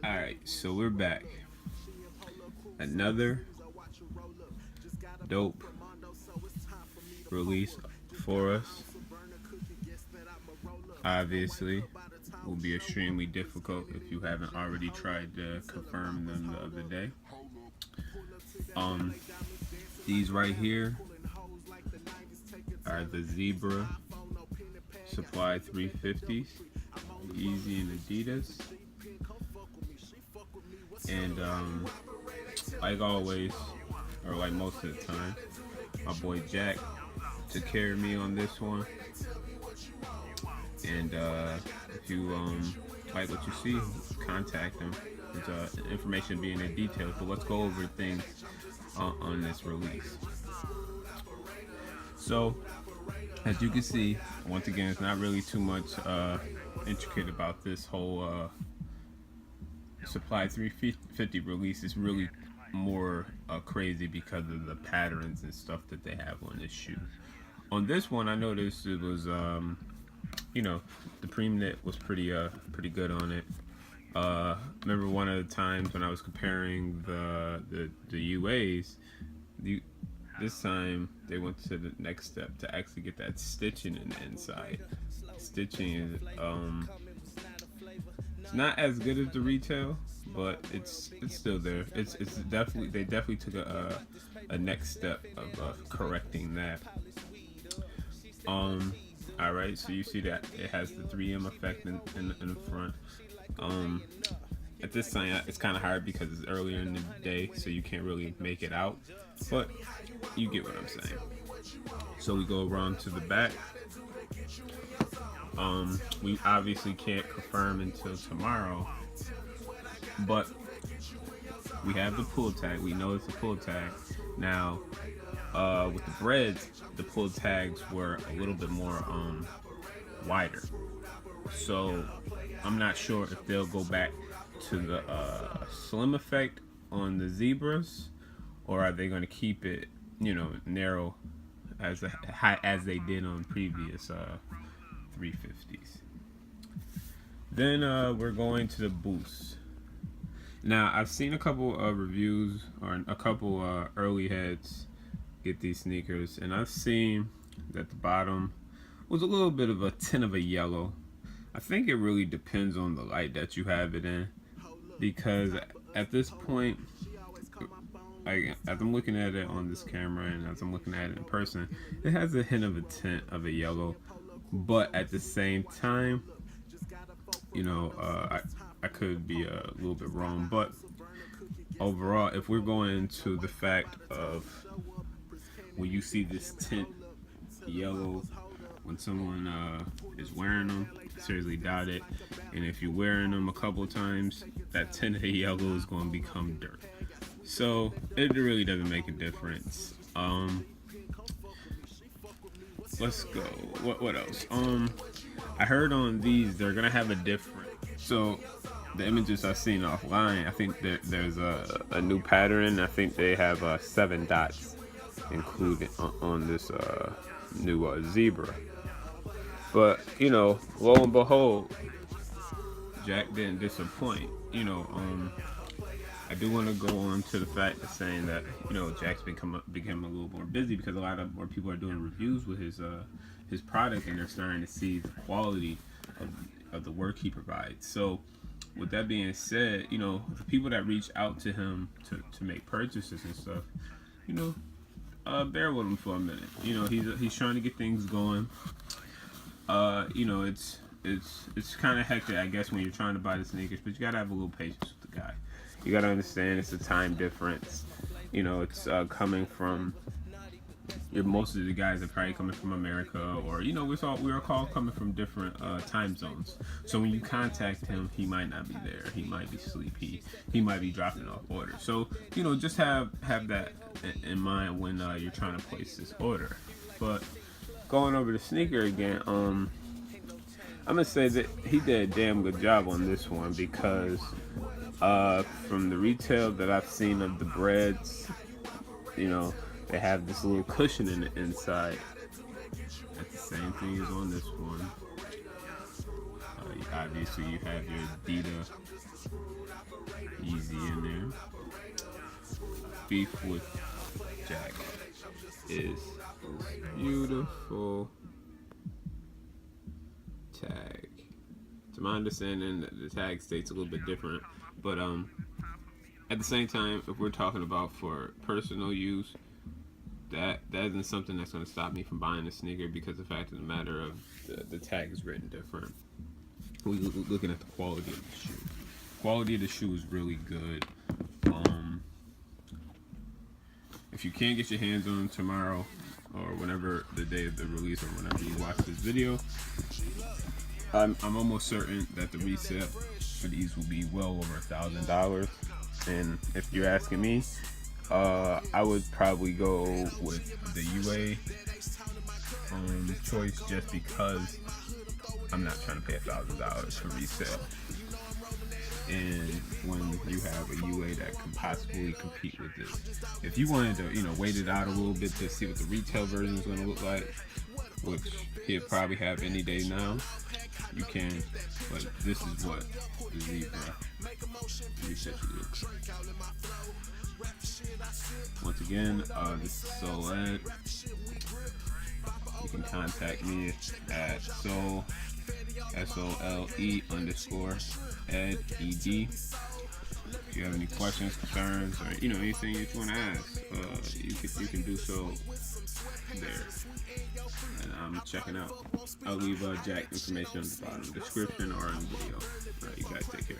Alright, so we're back. Another dope release for us. Obviously, will be extremely difficult if you haven't already tried to confirm them the other day. Um, these right here are the Zebra Supply 350s, Yeezy and Adidas. And like always, or like most of the time, my boy Jack took care of me on this one. And if you like what you see, contact him. There's information being in details, but let's go over things on this release. So, as you can see, once again, it's not really too much intricate about this whole Supply 350 release. It's really more crazy because of the patterns and stuff that they have on this shoe. On this one, I noticed it was, the preem knit was pretty good on it. Remember one of the times when I was comparing the UAs, this time they went to the next step to actually get that stitching in the inside. Stitching is it's not as good as the retail, but it's still there. It's definitely, they definitely took a next step of correcting that. All right, so you see that it has the 3M effect in the front. At this time, it's kind of hard because it's earlier in the day, so you can't really make it out, but you get what I'm saying. So we go around to the back. We obviously can't confirm until tomorrow, but we have the pull tag. We know it's a pull tag. Now, with the breads, the pull tags were a little bit more wider. So I'm not sure if they'll go back to the slim effect on the zebras, or are they going to keep it, narrow as high as they did on previous 350s. Then we're going to the boost. Now I've seen a couple of reviews or a couple early heads get these sneakers, and I've seen that the bottom was a little bit of a tint of a yellow. I think it really depends on the light that you have it in, because at this point, as I'm looking at it on this camera and as I'm looking at it in person, it has a hint of a tint of a yellow, but at the same time, I could be a little bit wrong, but overall, if we're going into the fact of when you see this tint yellow when someone is wearing them, seriously doubt it. And if you're wearing them a couple times, that tint of yellow is going to become dirt. So it really doesn't make a difference. Let's go. What else? I heard on these they're gonna have a different. So the images I've seen offline, I think there's a new pattern. I think they have 7 dots included on this new zebra. But lo and behold, Jack didn't disappoint. I do want to go on to the fact of saying that Jack's become a little more busy because a lot of more people are doing reviews with his product, and they're starting to see the quality of the work he provides. So with that being said, the people that reach out to him to make purchases and stuff, bear with him for a minute. He's trying to get things going. It's kind of hectic, I guess, when you're trying to buy the sneakers, but you gotta have a little patience with the guy. You gotta understand it's a time difference. It's coming from. Most of the guys are probably coming from America, or we're all coming from different time zones. So when you contact him, he might not be there. He might be asleep. He might be dropping off orders. So just have that in mind when you're trying to place this order. But going over the sneaker again, I'm gonna say that he did a damn good job on this one, because from the retail that I've seen of the breads, they have this little cushion in the inside. That's the same thing as on this one. Obviously, you have your Adidas Yeezy in there. Beef with Jack is this beautiful tag. To my understanding, the tag states a little bit different, but at the same time, if we're talking about for personal use, that isn't something that's going to stop me from buying a sneaker, because the fact of the matter of the tag is written different. We're looking at the quality of the shoe. Quality of the shoe is really good. If you can't get your hands on them tomorrow, or whenever the day of the release, or whenever you watch this video, I'm almost certain that the resale for these will be well over $1,000. And if you're asking me, I would probably go with the UA choice, just because I'm not trying to pay $1,000 for resale. And when you have a UA that can possibly compete with this, if you wanted to, wait it out a little bit to see what the retail version is going to look like, which he'll probably have any day now, you can. But this is what the Zebra reset is. Once again, this is Soul Ed. You can contact me at Soul, SOLE _Ed, ED. If you have any questions, concerns, or anything that you want to ask, you can do so there. And I'm checking out. I'll leave Jack information on the bottom description or in the video. Alright, you guys take care.